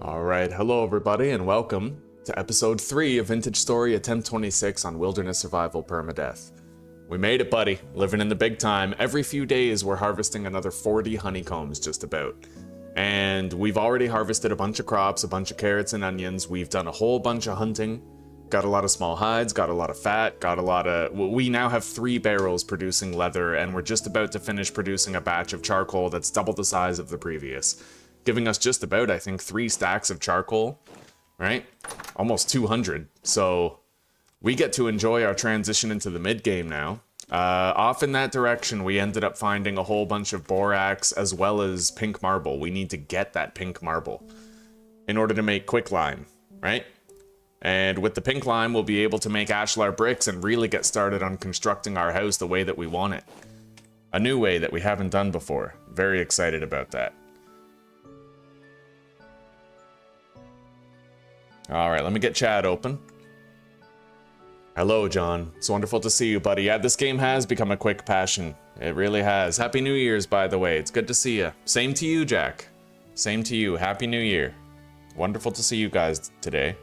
Alright, hello everybody and welcome to episode 3 of Vintage Story Attempt 26 on Wilderness Survival Permadeath. We made it, buddy. Living in the big time. Every few days we're harvesting another 40 honeycombs just about. And we've already harvested a bunch of crops, a bunch of carrots and onions. We've done a whole bunch of hunting. Got a lot of small hides, got a lot of fat, got a lot of... We now have 3 barrels producing leather, and we're just about to finish producing a batch of charcoal that's double the size of the previous. Giving us just about, I think, 3 stacks of charcoal, right? Almost 200. So we get to enjoy our transition into the mid-game now. Off in that direction, we ended up finding a whole bunch of borax as well as pink marble. We need to get that pink marble in order to make quicklime, right? And with the pink lime, we'll be able to make ashlar bricks and really get started on constructing our house the way that we want it. A new way that we haven't done before. Very excited about that. Alright, let me get chat open. Hello, John. It's wonderful to see you, buddy. Yeah, this game has become a quick passion. It really has. Happy New Year's, by the way. It's good to see you. Same to you, Jack. Same to you. Happy New Year. Wonderful to see you guys today.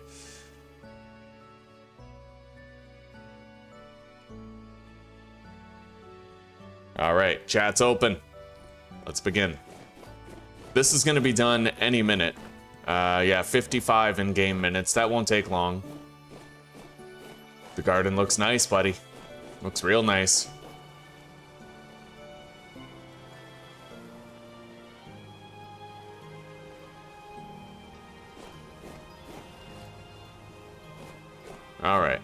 Alright, chat's open. Let's begin. This is going to be done any minute. Yeah, 55 in-game minutes. That won't take long. The garden looks nice, buddy. Looks real nice. Alright.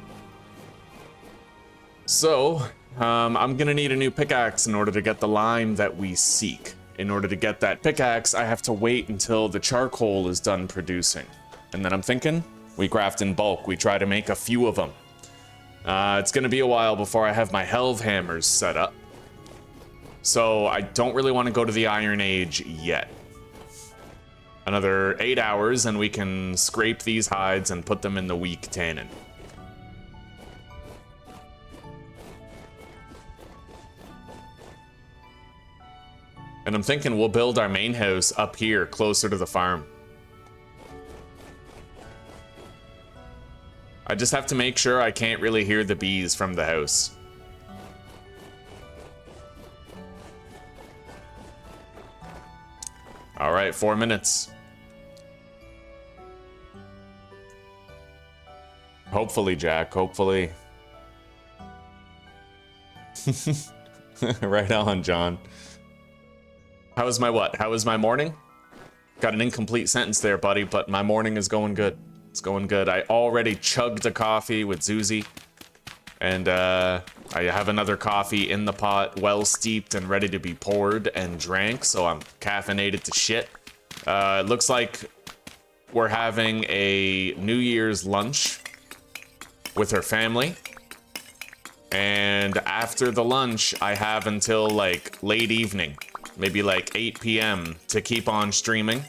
So, I'm gonna need a new pickaxe in order to get the lime that we seek. In order to get that pickaxe, I have to wait until the charcoal is done producing. And then I'm thinking, we craft in bulk. We try to make a few of them. It's gonna be a while before I have my helve hammers set up. So I don't really want to go to the Iron Age yet. Another 8 hours and we can scrape these hides and put them in the weak tannin. And I'm thinking we'll build our main house up here, closer to the farm. I just have to make sure I can't really hear the bees from the house. Alright, 4 minutes. Hopefully, Jack, hopefully. Right on, John. How was my what? How was my morning? Got an incomplete sentence there, buddy, but my morning is going good. It's going good. I already chugged a coffee with Zuzi. And I have another coffee in the pot, well steeped and ready to be poured and drank, so I'm caffeinated to shit. It looks like we're having a New Year's lunch with her family. And after the lunch, I have until like late evening. Maybe like 8 p.m. to keep on streaming.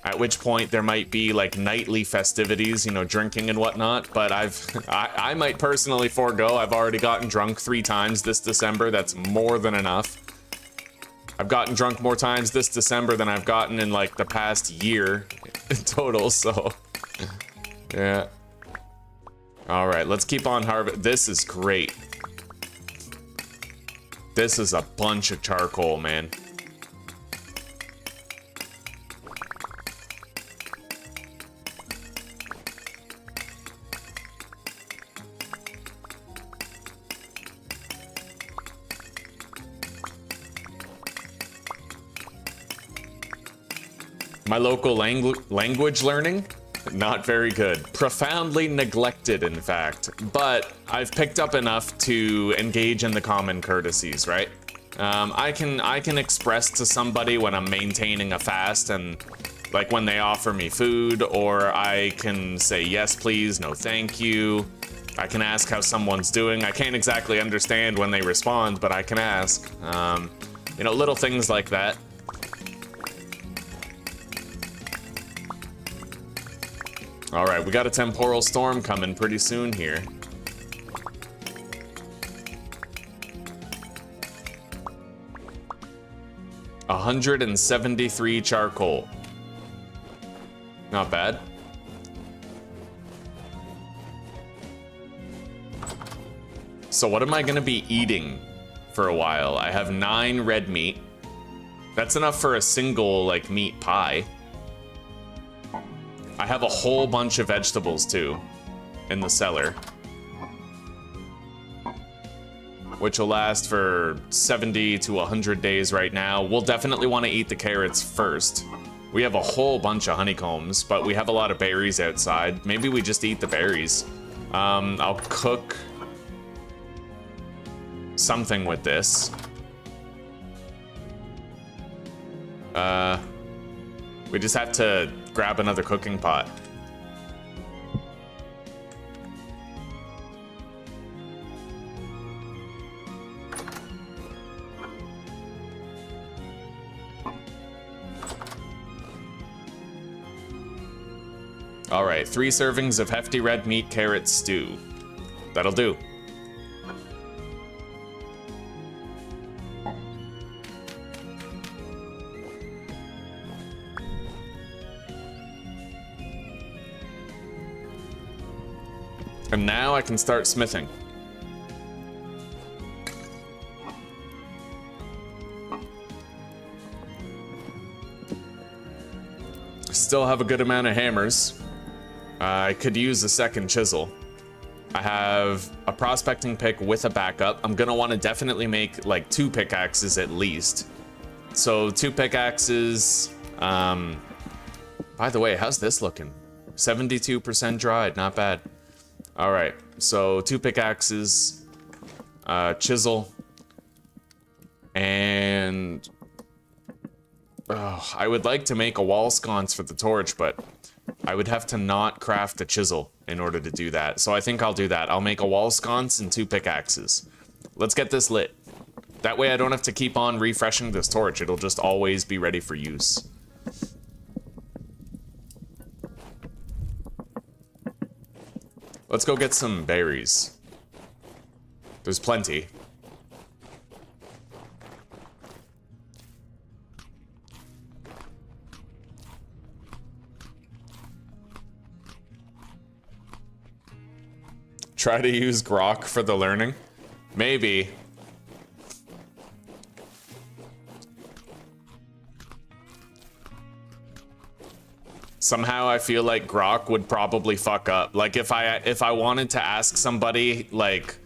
At which point there might be like nightly festivities, you know, drinking and whatnot. But I might personally forego. I've already gotten drunk 3 times this December. That's more than enough. I've gotten drunk more times this December than I've gotten in like the past year in total. So yeah. All right, let's keep on harvest. This is great. This is a bunch of charcoal, man. My local language learning? Not very good. Profoundly neglected, in fact. But I've picked up enough to engage in the common courtesies, right? I can express to somebody when I'm maintaining a fast and like when they offer me food, or I can say yes please, no thank you. I can ask how someone's doing. I can't exactly understand when they respond, but I can ask. You know, little things like that. All right, we got a Temporal Storm coming pretty soon here. 173 charcoal. Not bad. So what am I gonna be eating for a while? I have 9 red meat. That's enough for a single, like, meat pie. I have a whole bunch of vegetables, too, in the cellar. Which will last for 70 to 100 days right now. We'll definitely want to eat the carrots first. We have a whole bunch of honeycombs, but we have a lot of berries outside. Maybe we just eat the berries. I'll cook something with this. We just have to grab another cooking pot. All right, 3 servings of hefty red meat carrot stew. That'll do. And now I can start smithing. Still have a good amount of hammers. I could use a second chisel. I have a prospecting pick with a backup. I'm gonna want to definitely make like 2 pickaxes at least. So 2 pickaxes. By the way, how's this looking? 72% dried, not bad. All right, so 2 pickaxes, chisel, and I would like to make a wall sconce for the torch, but I would have to not craft a chisel in order to do that. So I think I'll do that. I'll make a wall sconce and 2 pickaxes. Let's get this lit. That way I don't have to keep on refreshing this torch. It'll just always be ready for use. Let's go get some berries. There's plenty. Try to use grok for the learning? Maybe. Somehow I feel like grok would probably fuck up. Like if I wanted to ask somebody like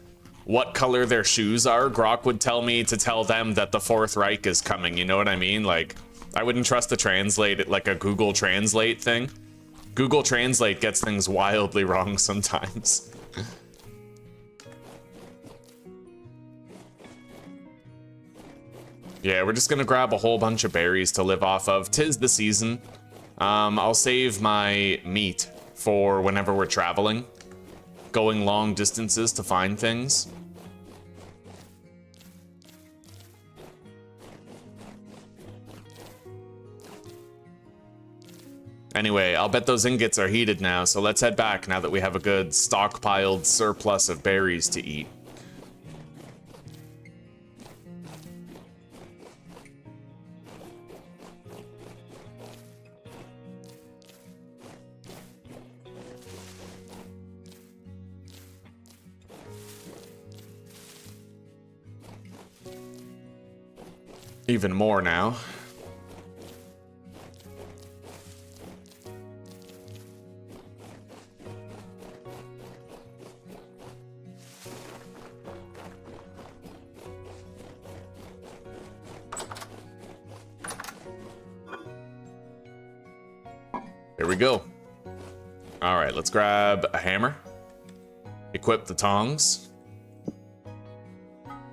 what color their shoes are, grok would tell me to tell them that the Fourth Reich is coming, you know what I mean? Like I wouldn't trust to translate it like a Google Translate thing. Google Translate gets things wildly wrong sometimes. Yeah, we're just gonna grab a whole bunch of berries to live off of. 'Tis the season. I'll save my meat for whenever we're traveling, going long distances to find things. Anyway, I'll bet those ingots are heated now, so let's head back now that we have a good stockpiled surplus of berries to eat. Even more now. Here we go. All right, let's grab a hammer, equip the tongs,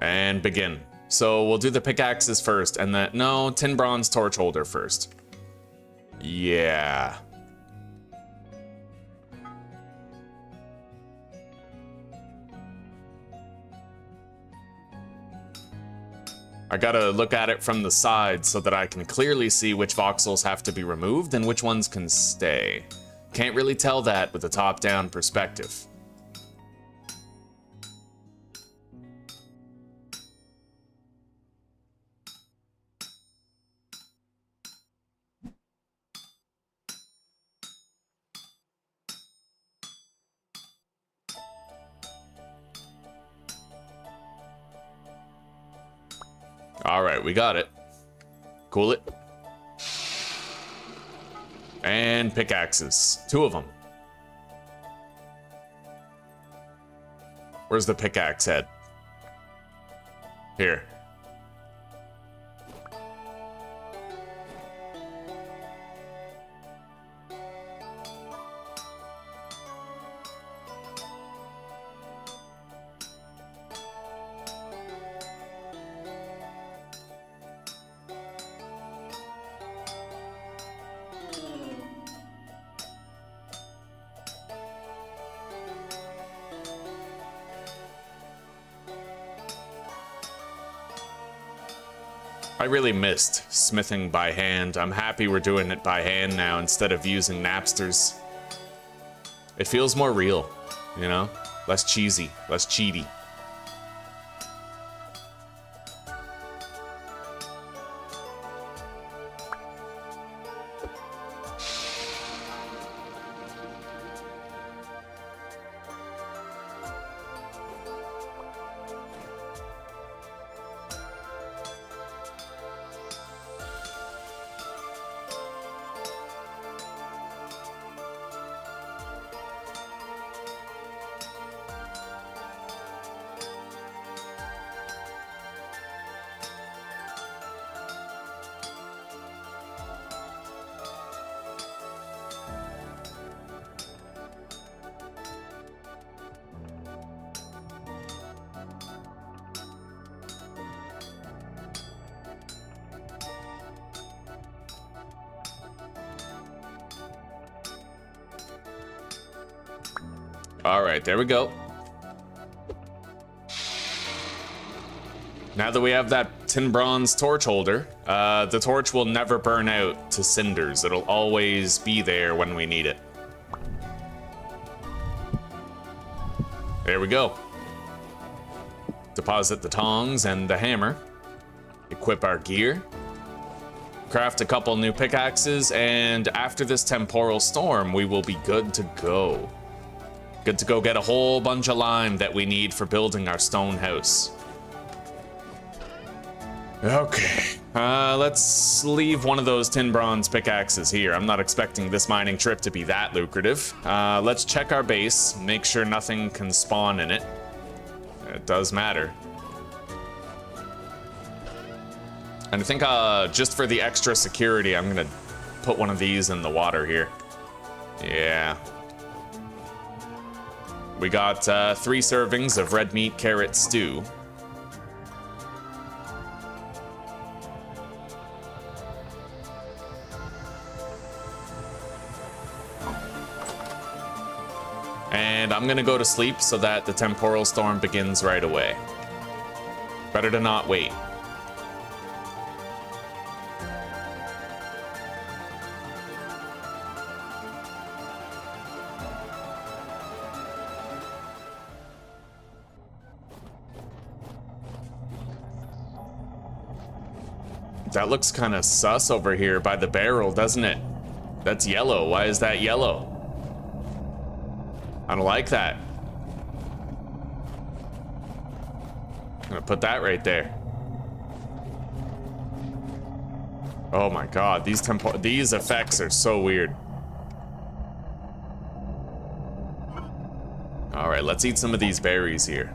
and begin. So we'll do the pickaxes first, and then, no, tin bronze torch holder first. Yeah. I gotta look at it from the side so that I can clearly see which voxels have to be removed and which ones can stay. Can't really tell that with a top-down perspective. right, we got it. Cool it. And pickaxes. 2 of them. Where's the pickaxe head? Here. I really missed smithing by hand. I'm happy we're doing it by hand now instead of using Napsters. It feels more real, you know? Less cheesy, less cheaty. All right, there we go. Now that we have that tin bronze torch holder, the torch will never burn out to cinders. It'll always be there when we need it. There we go. Deposit the tongs and the hammer. Equip our gear. Craft a couple new pickaxes, and after this temporal storm, we will be good to go. Good to go get a whole bunch of lime that we need for building our stone house. Okay, let's leave one of those tin bronze pickaxes here. I'm not expecting this mining trip to be that lucrative. Let's check our base, make sure nothing can spawn in it. It does matter. And I think just for the extra security, I'm gonna put one of these in the water here. Yeah. We got 3 servings of red meat carrot stew. And I'm gonna go to sleep so that the temporal storm begins right away. Better to not wait. That looks kind of sus over here by the barrel, doesn't it? That's yellow. Why is that yellow? I don't like that. I'm gonna put that right there. Oh my god, these effects are so weird. All right, let's eat some of these berries here.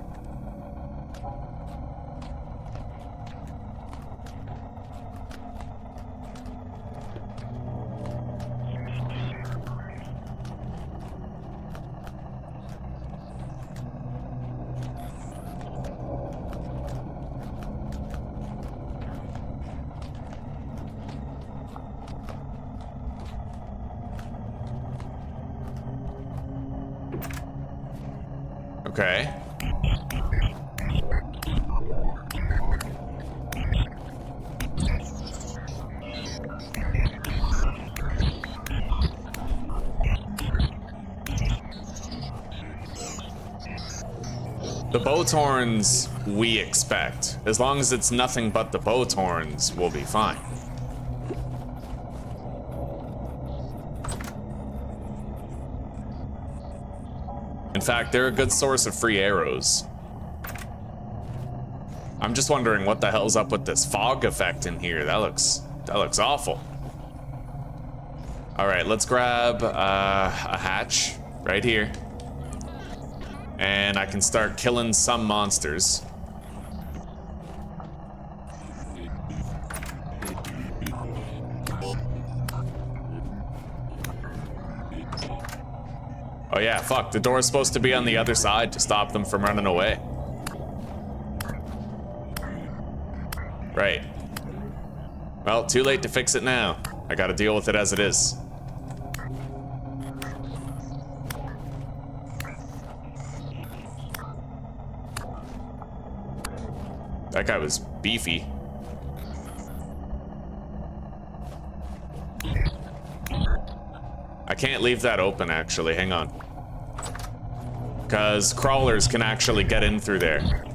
Okay. The boathorns we expect. As long as it's nothing but the boathorns, we'll be fine. In fact, they're a good source of free arrows. I'm just wondering what the hell's up with this fog effect in here. That looks awful. All right, let's grab a hatch right here. And I can start killing some monsters. Oh yeah, fuck, the door's supposed to be on the other side to stop them from running away. Right. Well, too late to fix it now. I gotta deal with it as it is. That guy was beefy. I can't leave that open, actually. Hang on. Because crawlers can actually get in through there.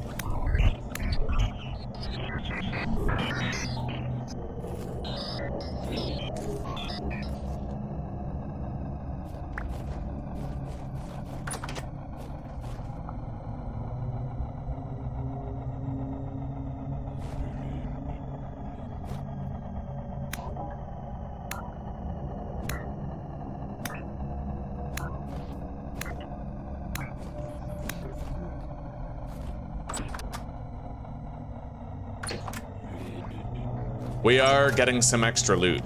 We are getting some extra loot.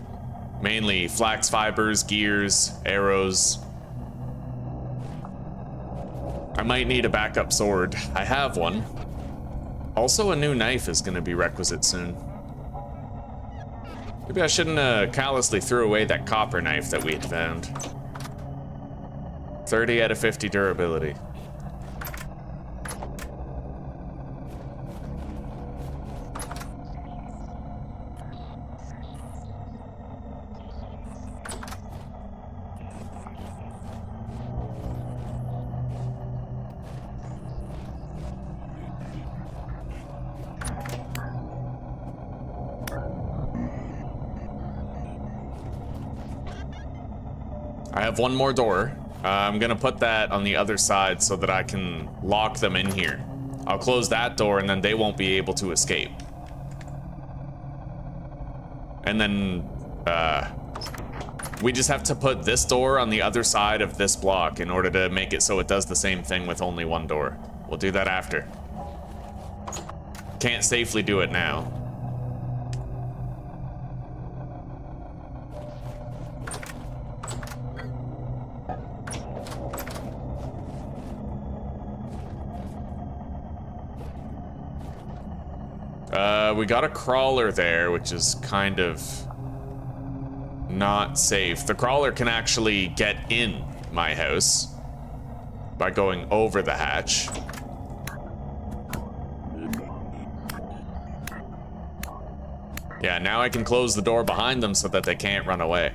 Mainly flax fibers, gears, arrows. I might need a backup sword. I have one. Also, a new knife is gonna be requisite soon. Maybe I shouldn't have callously threw away that copper knife that we had found. 30 out of 50 durability. I have one more door. I'm gonna put that on the other side so that I can lock them in here. I'll close that door and then they won't be able to escape. And then, we just have to put this door on the other side of this block in order to make it so it does the same thing with only one door. We'll do that after. Can't safely do it now. We got a crawler there, which is kind of not safe. The crawler can actually get in my house by going over the hatch. Yeah, now I can close the door behind them so that they can't run away.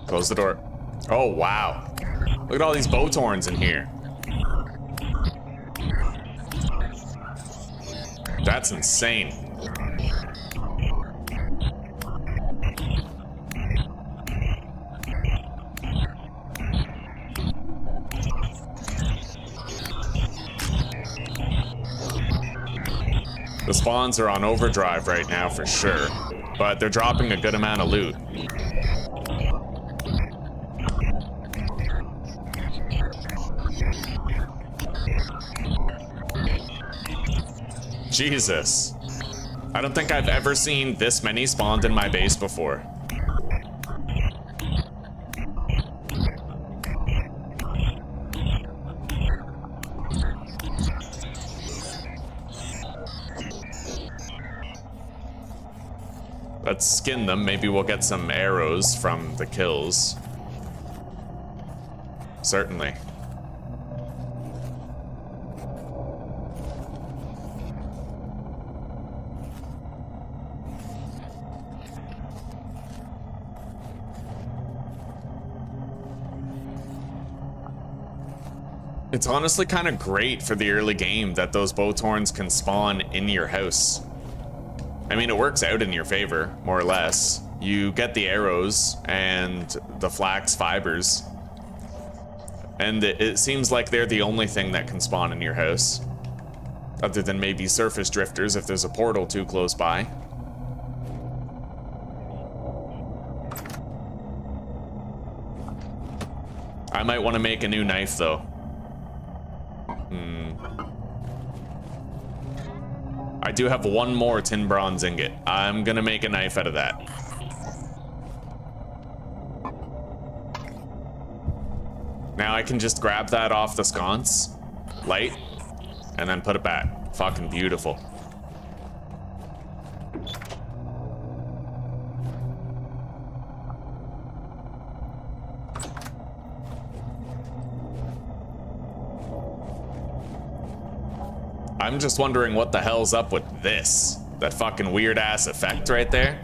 Close the door. Oh, wow. Look at all these Botorns in here. That's insane. The spawns are on overdrive right now for sure, but they're dropping a good amount of loot. Jesus. I don't think I've ever seen this many spawned in my base before. Let's skin them. Maybe we'll get some arrows from the kills. Certainly. It's honestly kind of great for the early game that those Bowtorns can spawn in your house. I mean, it works out in your favor, more or less. You get the arrows and the flax fibers. And it seems like they're the only thing that can spawn in your house. Other than maybe surface drifters if there's a portal too close by. I might want to make a new knife, though. I do have one more tin bronze ingot. I'm gonna make a knife out of that. Now I can just grab that off the sconce, light, and then put it back. Fucking beautiful. I'm just wondering what the hell's up with this. That fucking weird ass effect right there.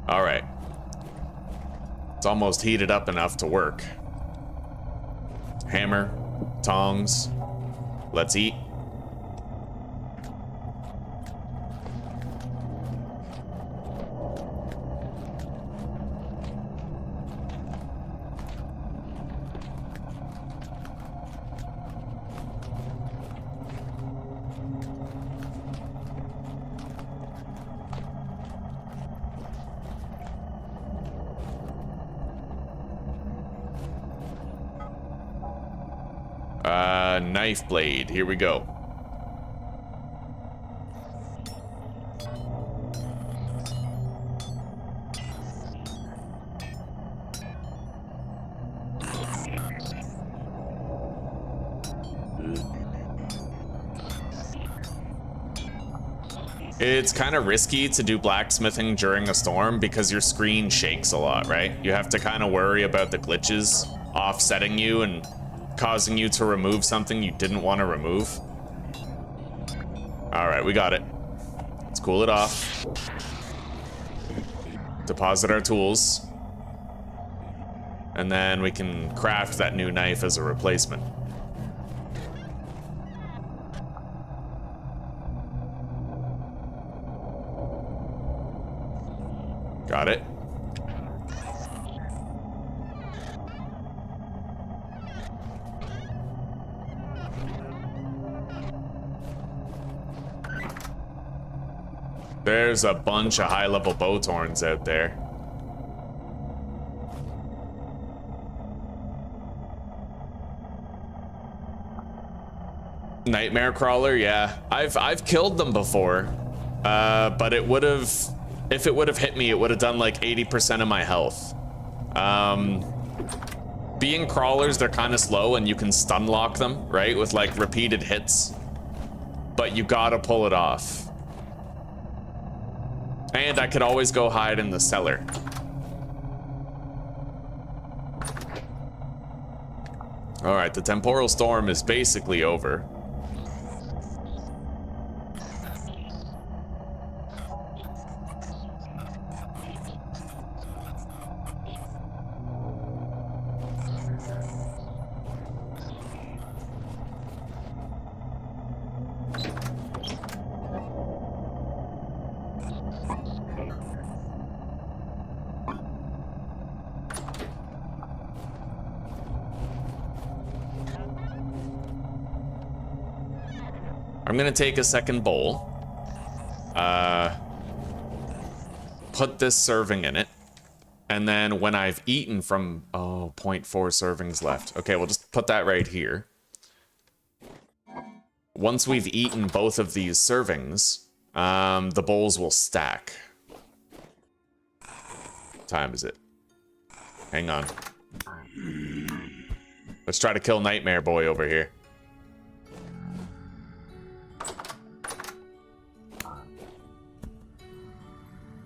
All right. It's almost heated up enough to work. Hammer, tongs. Let's eat. Knife blade, here we go. It's kind of risky to do blacksmithing during a storm because your screen shakes a lot, right? You have to kind of worry about the glitches offsetting you and causing you to remove something you didn't want to remove. All right, we got it. Let's cool it off. Deposit our tools. And then we can craft that new knife as a replacement. Got it. There's a bunch of high-level Bowtorns out there. Nightmare Crawler, yeah. I've killed them before. But it would have, if it would have hit me, it would have done like 80% of my health. Being crawlers, they're kind of slow and you can stun lock them, right? With like repeated hits. But you gotta pull it off. And I could always go hide in the cellar. All right, the Temporal Storm is basically over. I'm gonna take a second bowl, put this serving in it, and then when I've eaten from, 0.4 servings left. Okay, we'll just put that right here. Once we've eaten both of these servings, the bowls will stack. What time is it? Hang on. Let's try to kill Nightmare Boy over here.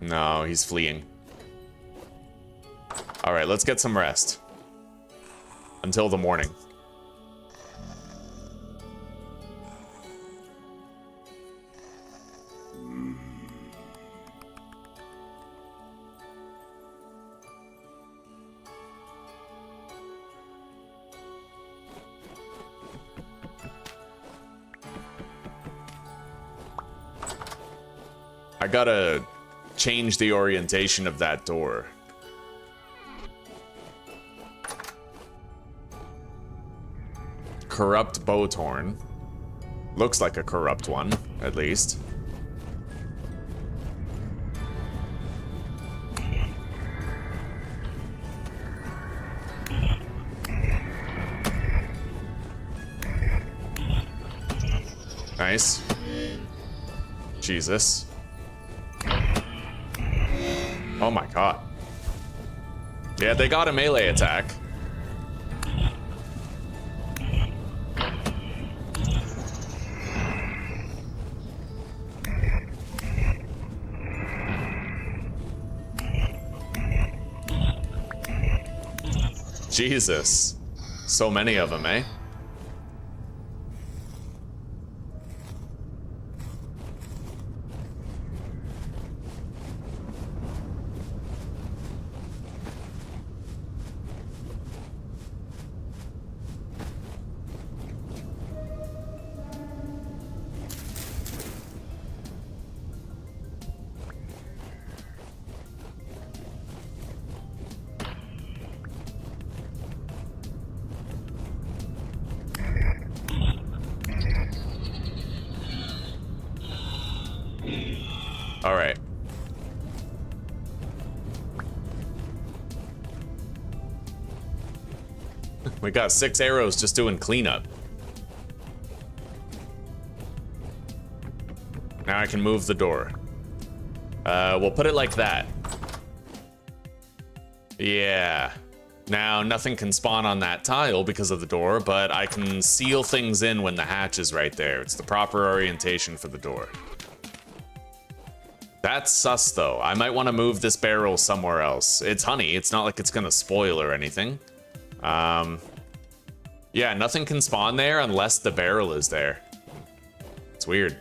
No, he's fleeing. All right, let's get some rest. Until the morning. gotta change the orientation of that door. Corrupt Bowtorn. Looks like a corrupt one, at least. Nice. Jesus. Oh my god. Yeah, they got a melee attack. Jesus. So many of them, eh? All right. We got 6 arrows just doing cleanup. Now I can move the door. We'll put it like that. Yeah. Now nothing can spawn on that tile because of the door, but I can seal things in when the hatch is right there. It's the proper orientation for the door. That's sus, though. I might want to move this barrel somewhere else. It's honey. It's not like it's going to spoil or anything. Yeah, nothing can spawn there unless the barrel is there. It's weird.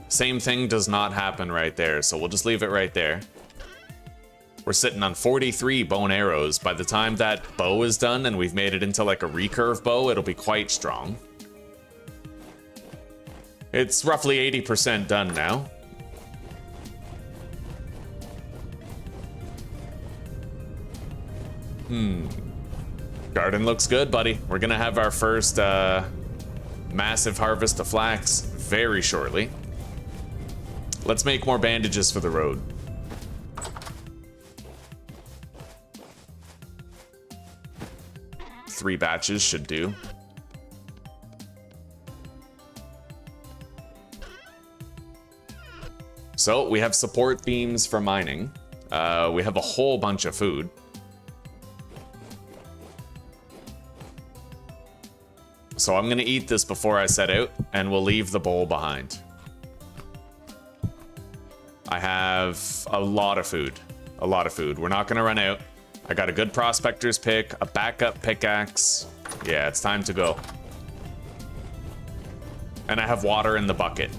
Same thing does not happen right there, so we'll just leave it right there. We're sitting on 43 bone arrows. By the time that bow is done and we've made it into like a recurve bow, it'll be quite strong. It's roughly 80% done now. Garden looks good, buddy. We're gonna have our first massive harvest of flax very shortly. Let's make more bandages for the road. Three batches should do. So we have support beams for mining. We have a whole bunch of food. So I'm gonna eat this before I set out, and we'll leave the bowl behind. I have a lot of food. A lot of food. We're not gonna run out. I got a good prospector's pick, a backup pickaxe. Yeah, it's time to go. And I have water in the bucket.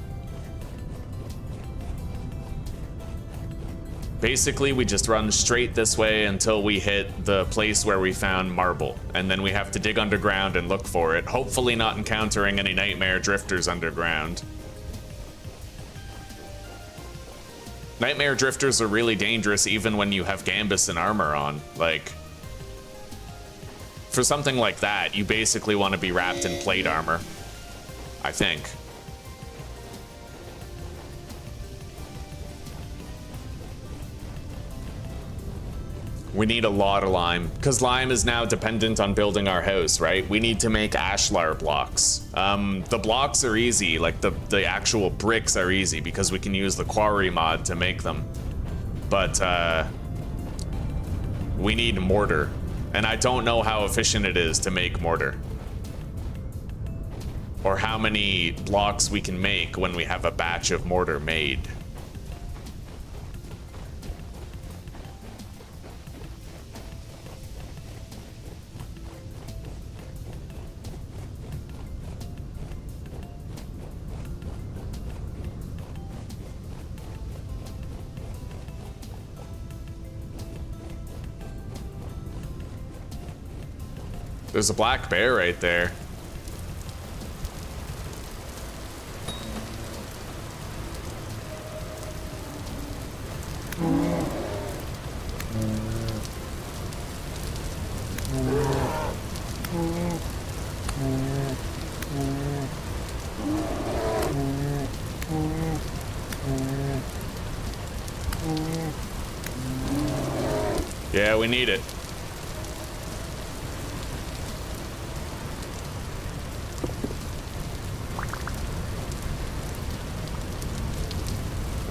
Basically, we just run straight this way until we hit the place where we found marble. And then we have to dig underground and look for it, hopefully not encountering any nightmare drifters underground. Nightmare drifters are really dangerous even when you have Gambus and armor on. Like, for something like that, you basically want to be wrapped in plate armor, I think. We need a lot of lime, because lime is now dependent on building our house, right? We need to make ashlar blocks. The blocks are easy, like the actual bricks are easy, because we can use the quarry mod to make them. But we need mortar, and I don't know how efficient it is to make mortar. Or how many blocks we can make when we have a batch of mortar made. There's a black bear right there. Yeah, we need it.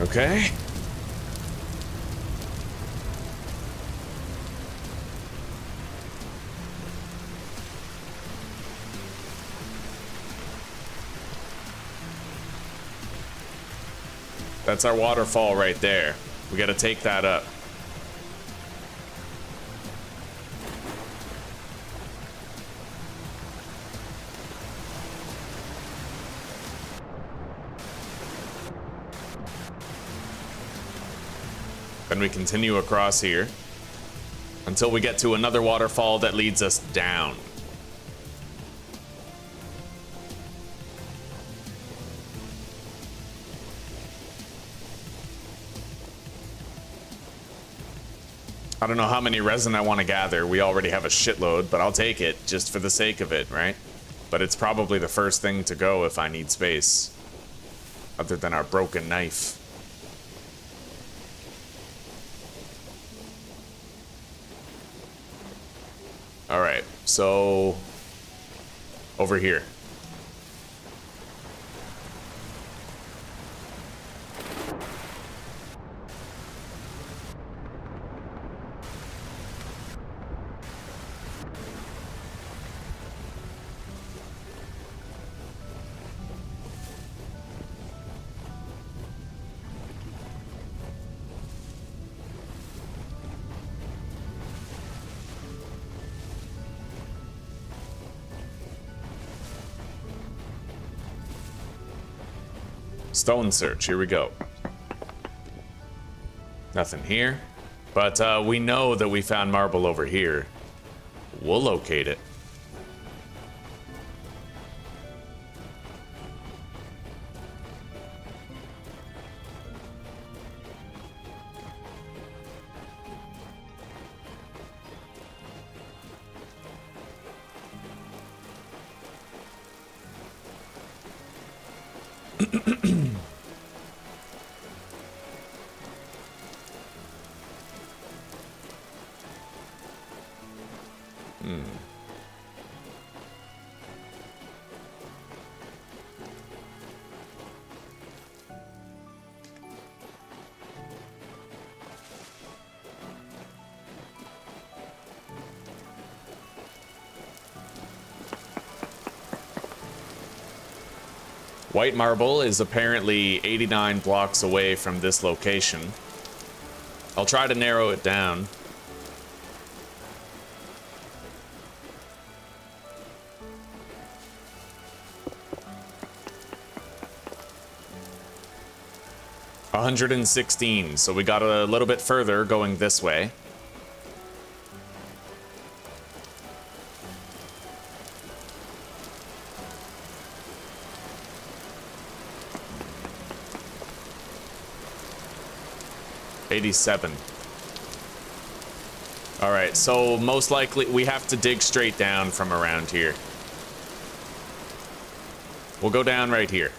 Okay. That's our waterfall right there. We gotta take that up. Then we continue across here until we get to another waterfall that leads us down. I don't know how many resin I want to gather. We already have a shitload, but I'll take it just for the sake of it, right? But it's probably the first thing to go if I need space. Other than our broken knife. Alright, so... over here. Stone search, here we go. Nothing here. But we know that we found marble over here. We'll locate it. White marble is apparently 89 blocks away from this location. I'll try to narrow it down. $116, so we got a little bit further going this way. $87. All right, so most likely we have to dig straight down from around here. We'll go down right here.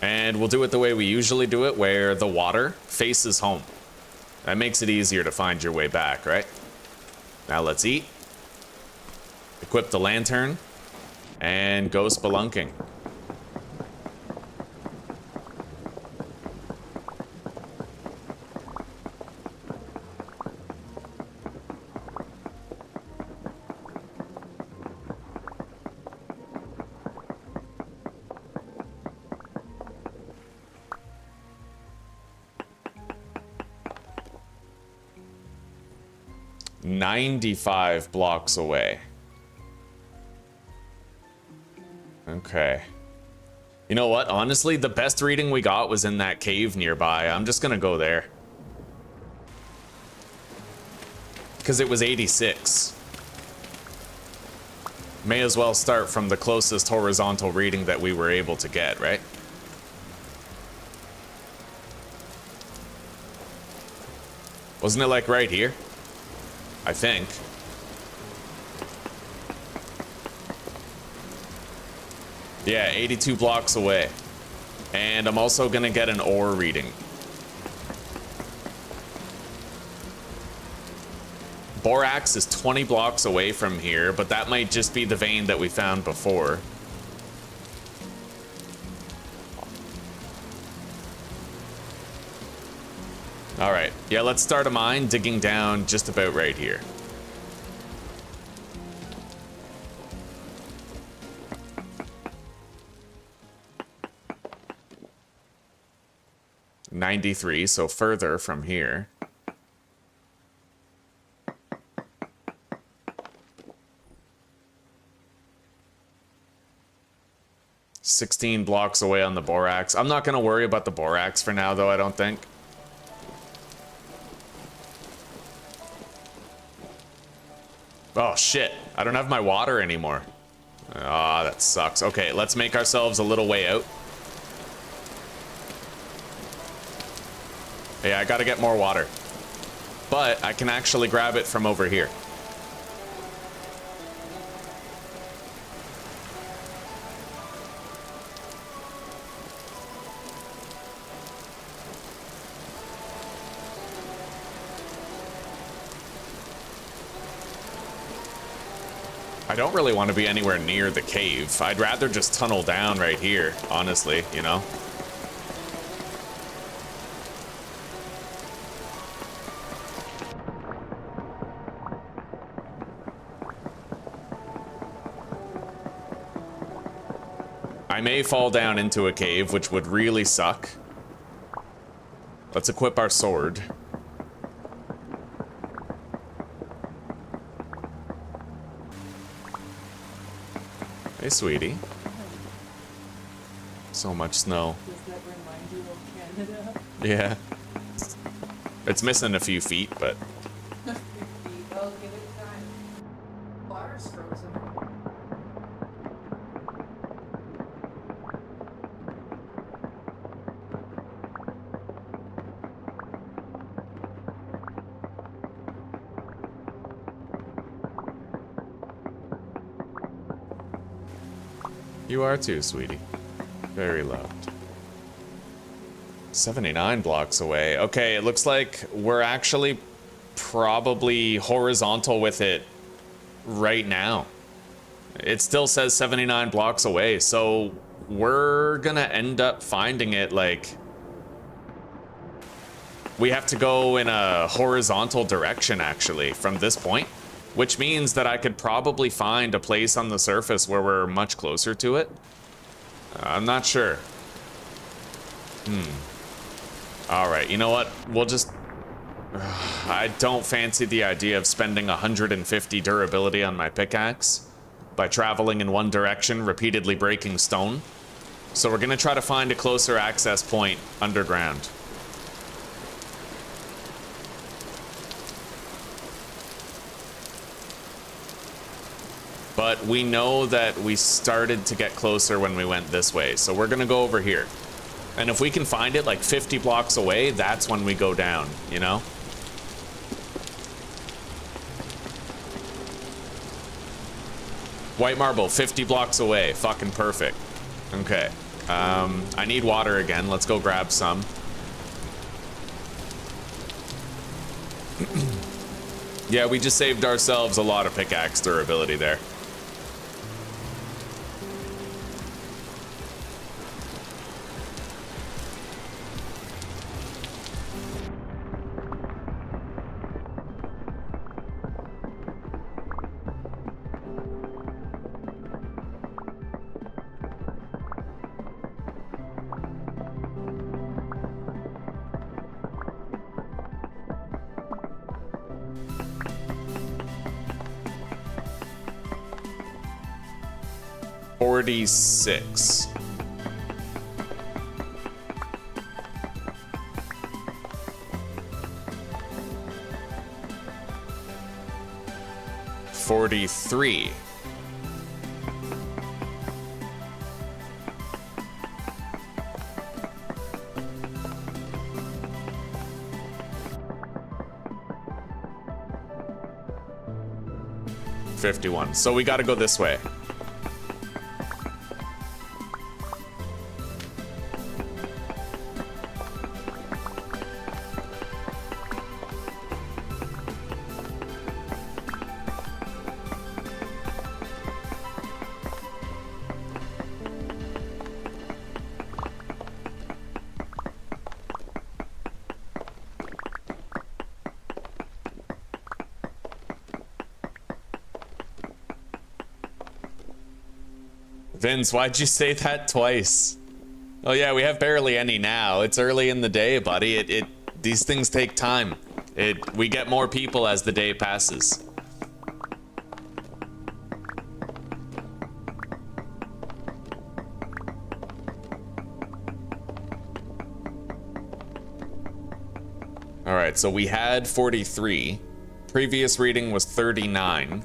And we'll do it the way we usually do it, where the water faces home. That makes it easier to find your way back, right? Now let's eat. Equip the lantern. And go spelunking. $95 blocks away. Okay. You know what? Honestly, the best reading we got was in that cave nearby. I'm just gonna go there. Because it was 86. May as well start from the closest horizontal reading that we were able to get, right? Wasn't it like right here? I think. Yeah, 82 blocks away. And I'm also gonna get an ore reading. Borax is 20 blocks away from here, but that might just be the vein that we found before. All right, yeah, let's start a mine digging down just about right here. $93, so further from here. $16 blocks away on the borax. I'm not gonna worry about the borax for now, though, I don't think. Oh, shit. I don't have my water anymore. Ah, that sucks. Okay, let's make ourselves a little way out. Yeah, I gotta get more water. But I can actually grab it from over here. I don't really want to be anywhere near the cave. I'd rather just tunnel down right here, honestly, you know? I may fall down into a cave, which would really suck. Let's equip our sword. Hey, sweetie. So much snow. Does that remind you of Canada? Yeah. It's missing a few feet, but... Well, give it time. Water's frozen. You are too, sweetie. Very loved. 79 blocks away. Okay, it looks like we're actually probably horizontal with it right now. It still says 79 blocks away, so we're gonna end up finding it like... We have to go in a horizontal direction, actually, from this point. Which means that I could probably find a place on the surface where we're much closer to it. I'm not sure. Alright, you know what? We'll just... I don't fancy the idea of spending 150 durability on my pickaxe by traveling in one direction, repeatedly breaking stone. So we're gonna try to find a closer access point underground. But we know that we started to get closer when we went this way, so we're gonna go over here. And if we can find it like 50 blocks away, that's when we go down, you know? White marble, 50 blocks away, fucking perfect. Okay, I need water again, let's go grab some. Yeah, we just saved ourselves a lot of pickaxe durability there. $46. $43. $51. So we gotta go this way. Vince, why'd you say that twice? Oh yeah, we have barely any now. It's early in the day, buddy. These things take time. We get more people as the day passes. All right, so we had 43. Previous reading was 39.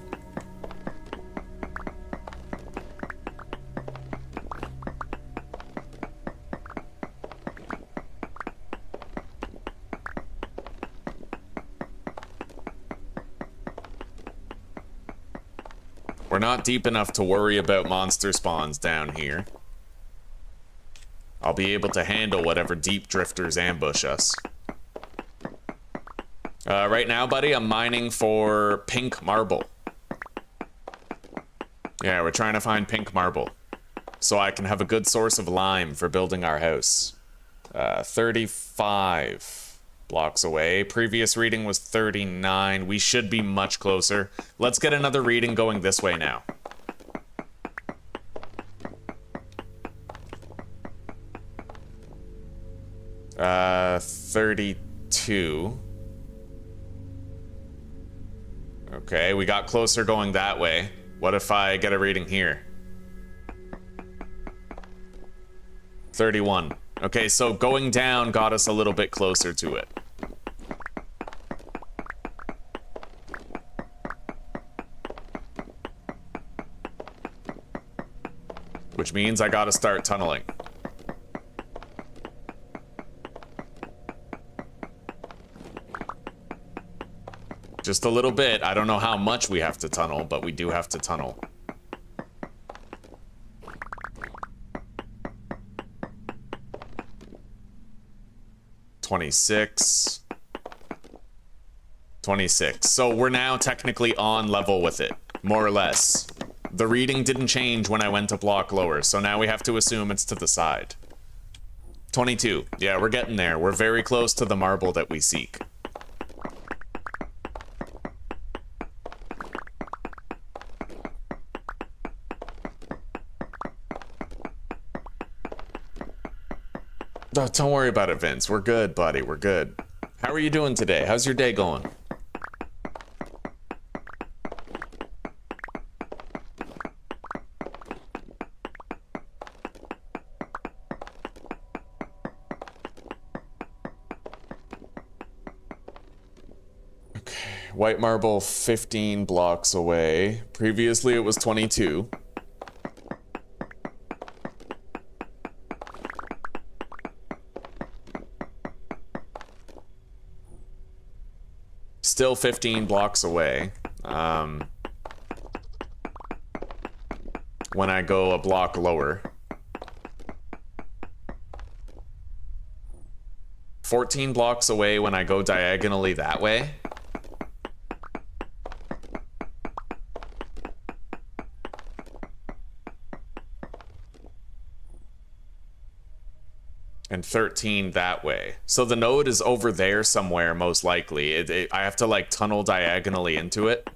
We're not deep enough to worry about monster spawns down here. I'll be able to handle whatever deep drifters ambush us. Right now, buddy, I'm mining for pink marble. Yeah, we're trying to find pink marble so I can have a good source of lime for building our house. 35 blocks away. Previous reading was 39. We should be much closer. Let's get another reading going this way now. Uh, 32. Okay, we got closer going that way. What if I get a reading here? 31. Okay, so going down got us a little bit closer to it. Which means I gotta start tunneling. Just a little bit. I don't know how much we have to tunnel, but we do have to tunnel. $26. $26. So we're now technically on level with it, more or less. The reading didn't change when I went a block lower, so now we have to assume it's to the side. 22. Yeah, we're getting there. We're very close to the marble that we seek. Oh, don't worry about it, Vince. We're good, buddy. We're good. How are you doing today? How's your day going? Okay, white marble 15 blocks away. Previously it was 22. Still 15 blocks away. When I go a block lower. 14 blocks away when I go diagonally that way. And 13 that way. So the node is over there somewhere, most likely. I have to like tunnel diagonally into it.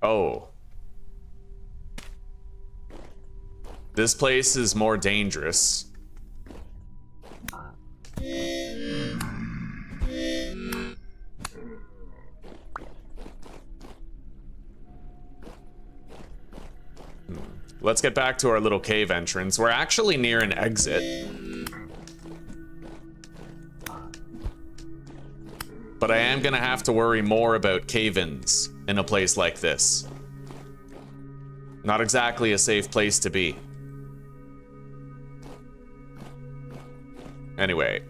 Oh. This place is more dangerous. Let's get back to our little cave entrance. We're actually near an exit. But I am gonna have to worry more about cave-ins in a place like this. Not exactly a safe place to be. Anyway,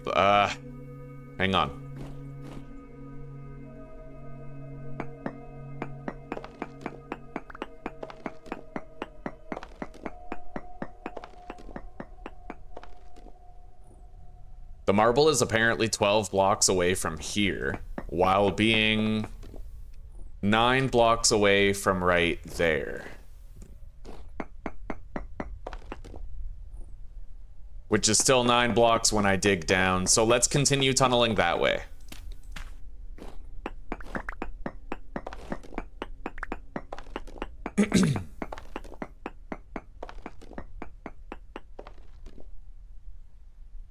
hang on. The marble is apparently 12 blocks away from here, while being 9 blocks away from right there. Which is still 9 blocks when I dig down, so let's continue tunneling that way.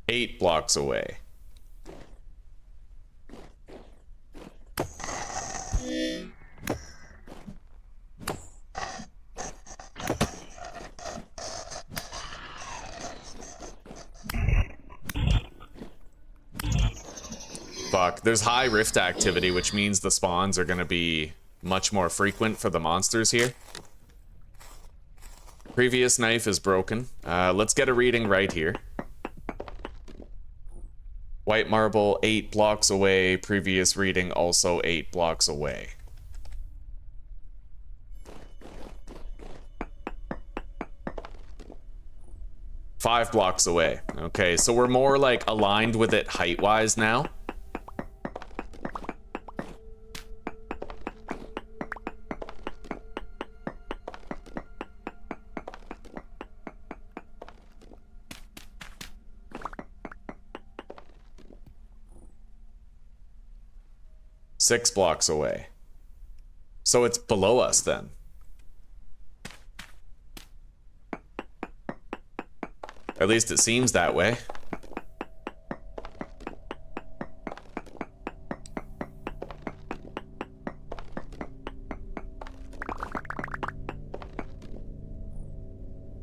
Eight blocks away. Fuck, there's high rift activity, which means the spawns are gonna be much more frequent for the monsters here. Previous knife is broken. Let's get a reading right here. White marble, 8 blocks away. Previous reading also 8 blocks away. Five blocks away. Okay, so we're more like aligned with it height-wise now. Six blocks away. So it's below us then. At least it seems that way.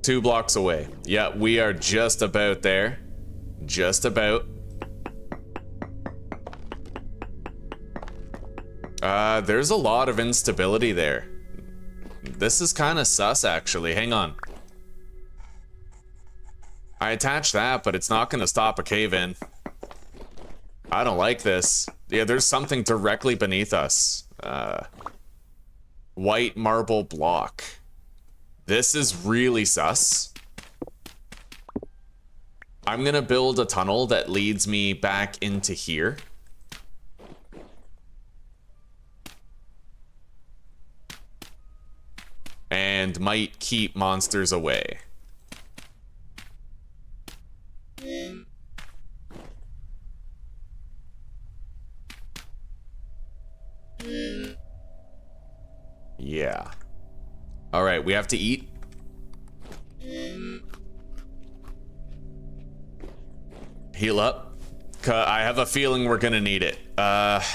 Two blocks away. Yeah, we are just about there. Just about. There's a lot of instability there. This is kind of sus, actually. Hang on. I attached that, but it's not going to stop a cave-in. I don't like this. Yeah, there's something directly beneath us. White marble block. This is really sus. I'm going to build a tunnel that leads me back into here. And might keep monsters away. Yeah. All right, we have to eat. Heal up. I have a feeling we're gonna need it.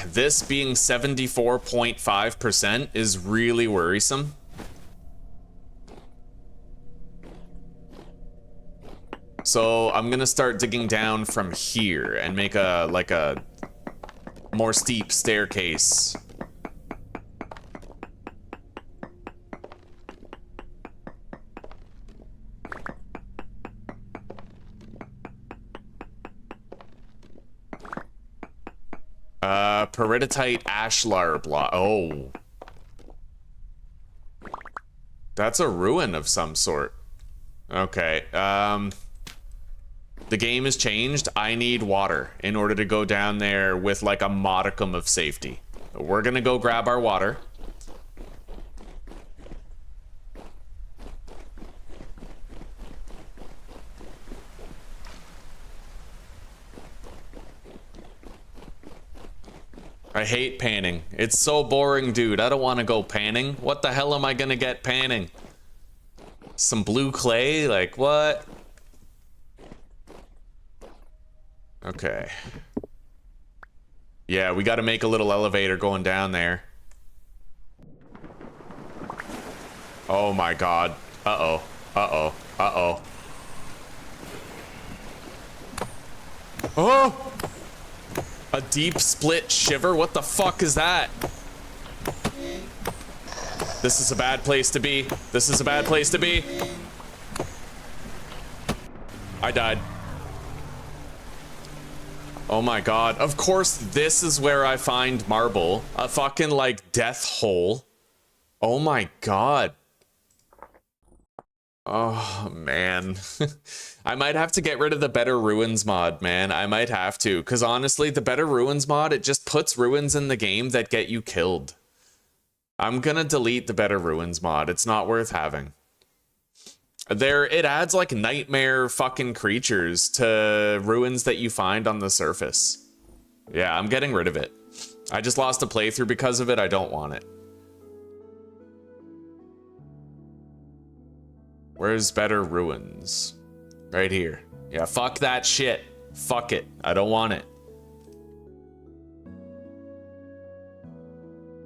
This being 74.5% is really worrisome. So I'm gonna start digging down from here and make a more steep staircase. Peridotite ashlar block. Oh. That's a ruin of some sort. Okay, the game has changed. I need water in order to go down there with like a modicum of safety. We're gonna go grab our water. I hate panning. It's so boring, dude. I don't want to go panning. What the hell am I gonna get panning? Some blue clay? Like, what? Okay. Yeah, we got to make a little elevator going down there. Oh my god. Uh-oh. Uh-oh. Uh-oh. Oh! A deep split shiver? What the fuck is that? This is a bad place to be. This is a bad place to be. I died. Oh my god. Of course, this is where I find marble. A fucking, like, death hole. Oh my god. Oh, man. I might have to get rid of the Better Ruins mod, man. I might have to. Because honestly, the Better Ruins mod, it just puts ruins in the game that get you killed. I'm gonna delete the Better Ruins mod. It's not worth having. It adds like nightmare fucking creatures to ruins that you find on the surface. Yeah, I'm getting rid of it. I just lost a playthrough because of it. I don't want it. Where's Better Ruins? Right here. Yeah, fuck that shit. Fuck it. I don't want it.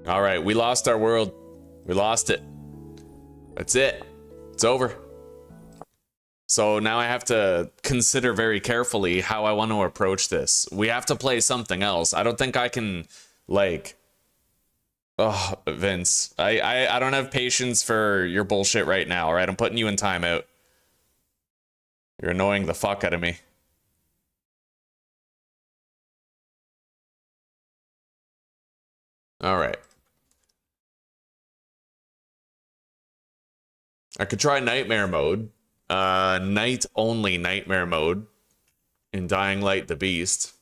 All right, we lost our world. We lost it. That's it. It's over. So now I have to consider very carefully how I want to approach this. We have to play something else. I don't think I can, like... Oh, Vince. I don't have patience for your bullshit right now, all right? I'm putting you in timeout. You're annoying the fuck out of me. All right. I could try nightmare mode. Night only nightmare mode in Dying Light the Beast.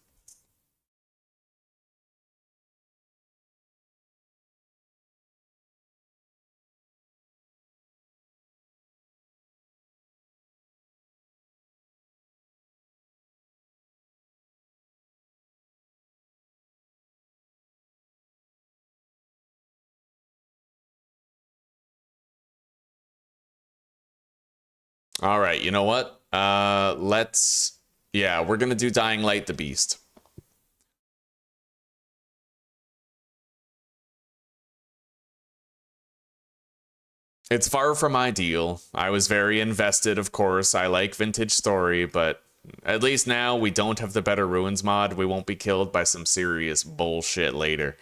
All right, you know what? Yeah, we're gonna do Dying Light the Beast. It's far from ideal. I was very invested, of course. I like vintage story, but at least now we don't have the Better Ruins mod. We won't be killed by some serious bullshit later.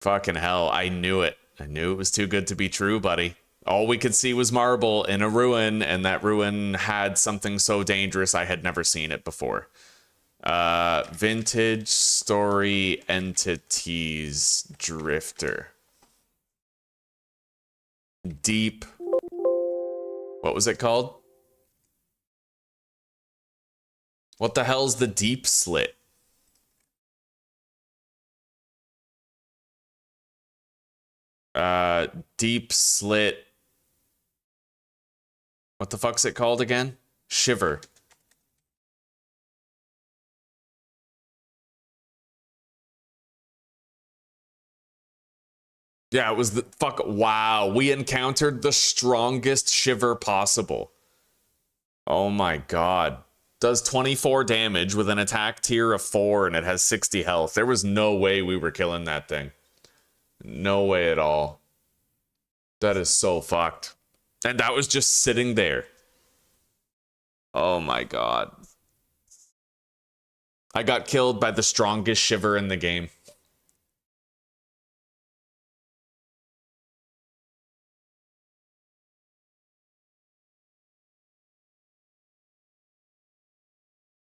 Fucking hell, I knew it. I knew it was too good to be true, buddy. All we could see was marble in a ruin, and that ruin had something so dangerous I had never seen it before. Vintage story entities drifter. Deep. What was it called? What the hell's the deep slit? Deep slit. What the fuck's it called again? Shiver. Yeah, it was the fuck. Wow, we encountered the strongest shiver possible. Oh my god. Does 24 damage with an attack tier of 4 and it has 60 health. There was no way we were killing that thing. No way at all. That is so fucked. And that was just sitting there. Oh my god. I got killed by the strongest shiver in the game.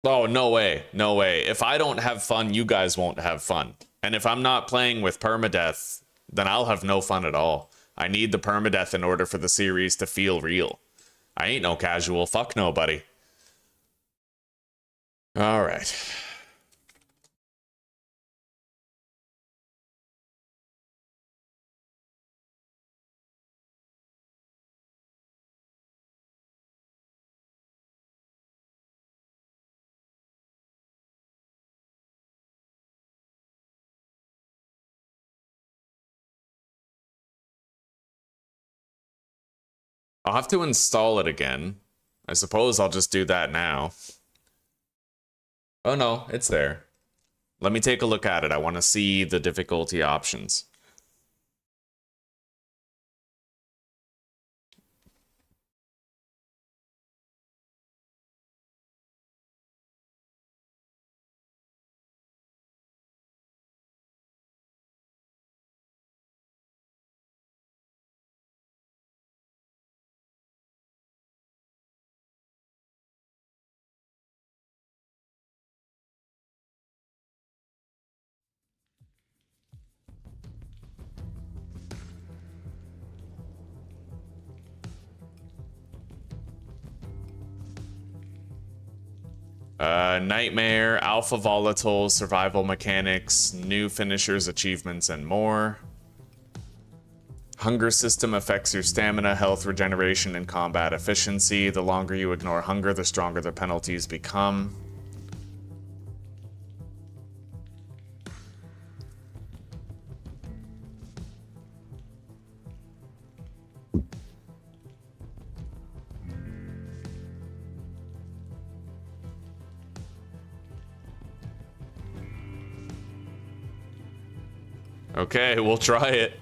Oh, no way. No way. If I don't have fun, you guys won't have fun. And if I'm not playing with Permadeath, then I'll have no fun at all. I need the Permadeath in order for the series to feel real. I ain't no casual. Fuck nobody. All right. I'll have to install it again. I suppose I'll just do that now. Oh no, it's there. Let me take a look at it. I want to see the difficulty options. Nightmare, Alpha Volatile, Survival Mechanics, New Finishers, Achievements, and more. Hunger system affects your stamina, health, regeneration, and combat efficiency. The longer you ignore hunger, the stronger the penalties become. Okay, we'll try it.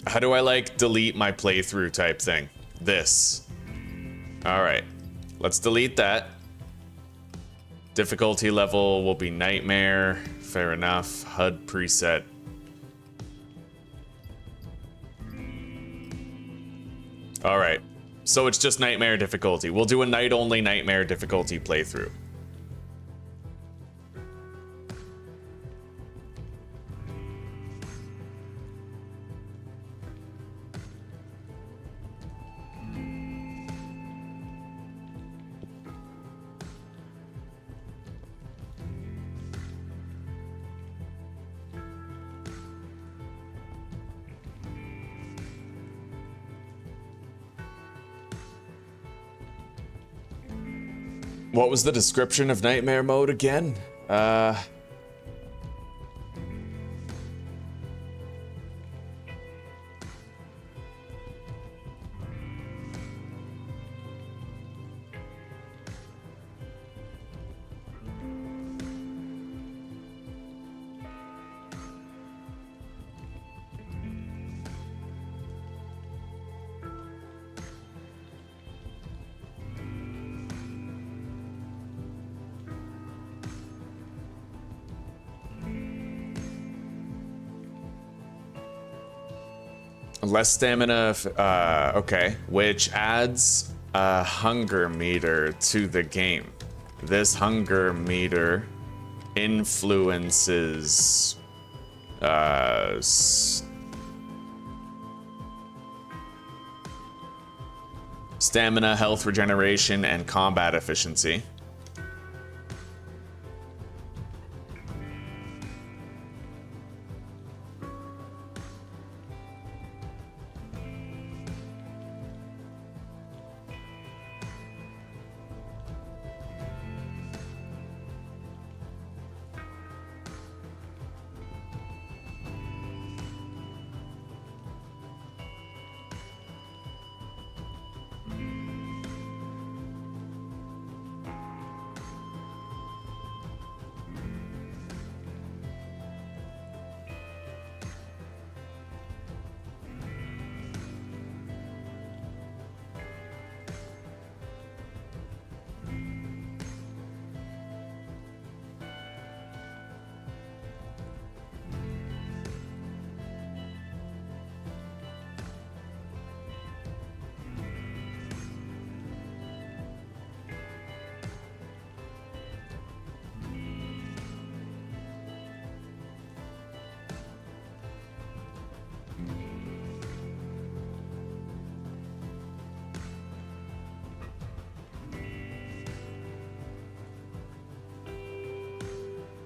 How do I like delete my playthrough type thing? This. All right, let's delete that. Difficulty level will be nightmare. Fair enough. HUD preset. All right, so it's just nightmare difficulty. We'll do a night only nightmare difficulty playthrough. What was the description of nightmare mode again? Less stamina, okay, which adds a hunger meter to the game. This hunger meter influences stamina, health regeneration, and combat efficiency.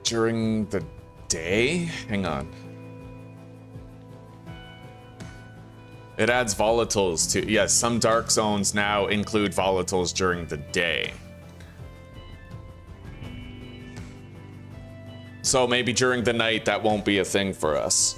During the day? Hang on. It adds volatiles to, yes, some dark zones now include volatiles during the day. So maybe during the night that won't be a thing for us.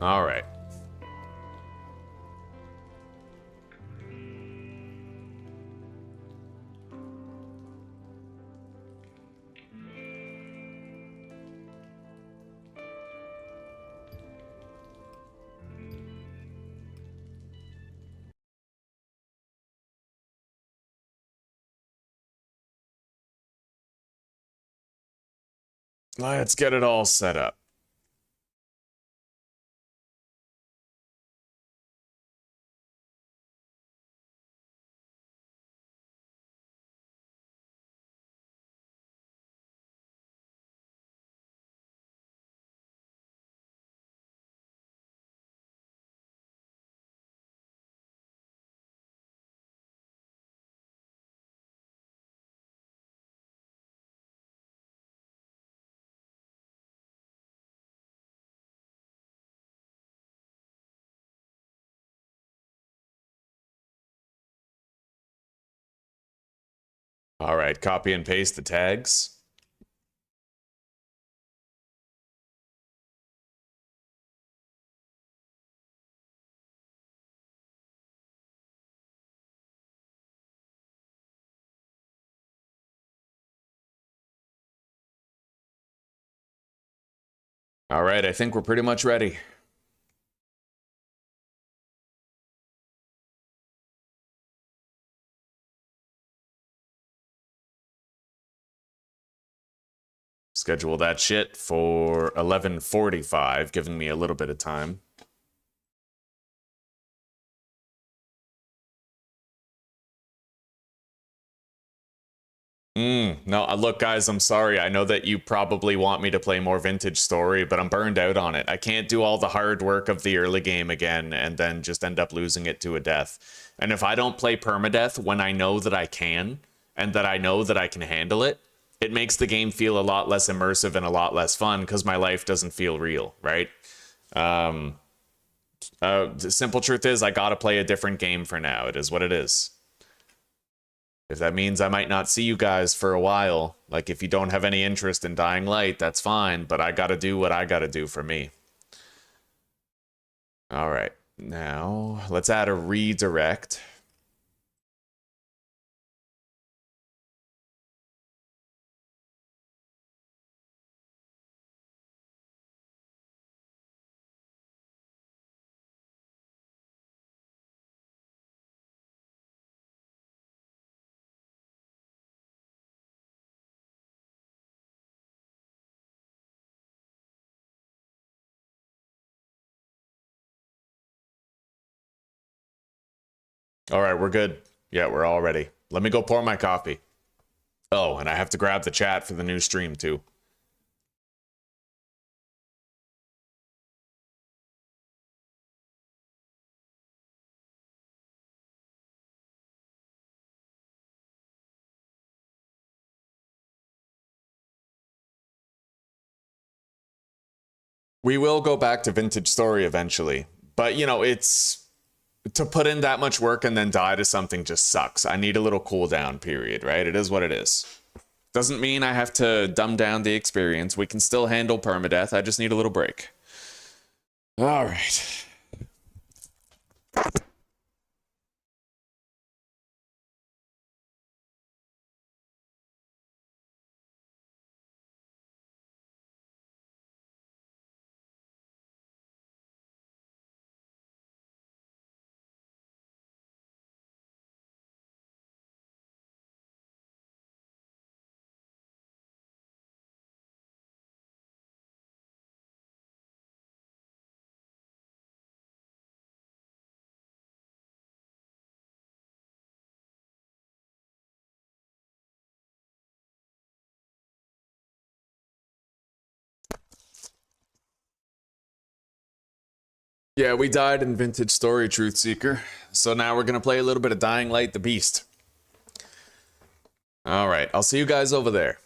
All right. Let's get it all set up. All right, copy and paste the tags. All right, I think we're pretty much ready. Schedule that shit for 11:45, giving me a little bit of time. No, look, guys, I'm sorry. I know that you probably want me to play more Vintage Story, but I'm burned out on it. I can't do all the hard work of the early game again and then just end up losing it to a death. And if I don't play Permadeath when I know that I can, and that I know that I can handle it, it makes the game feel a lot less immersive and a lot less fun because my life doesn't feel real, right? The simple truth is I gotta play a different game for now. It is what it is. If that means I might not see you guys for a while, like if you don't have any interest in Dying Light, that's fine, but I gotta do what I gotta do for me. All right, now let's add a redirect. All right, we're good. Yeah, we're all ready. Let me go pour my coffee. Oh, and I have to grab the chat for the new stream too. We will go back to Vintage Story eventually, but you know, it's to put in that much work and then die to something just sucks. I need a little cooldown period, right? It is what it is. Doesn't mean I have to dumb down the experience. We can still handle permadeath. I just need a little break. All right. Yeah, we died in Vintage Story, Truth Seeker. So now we're going to play a little bit of Dying Light the Beast. All right, I'll see you guys over there.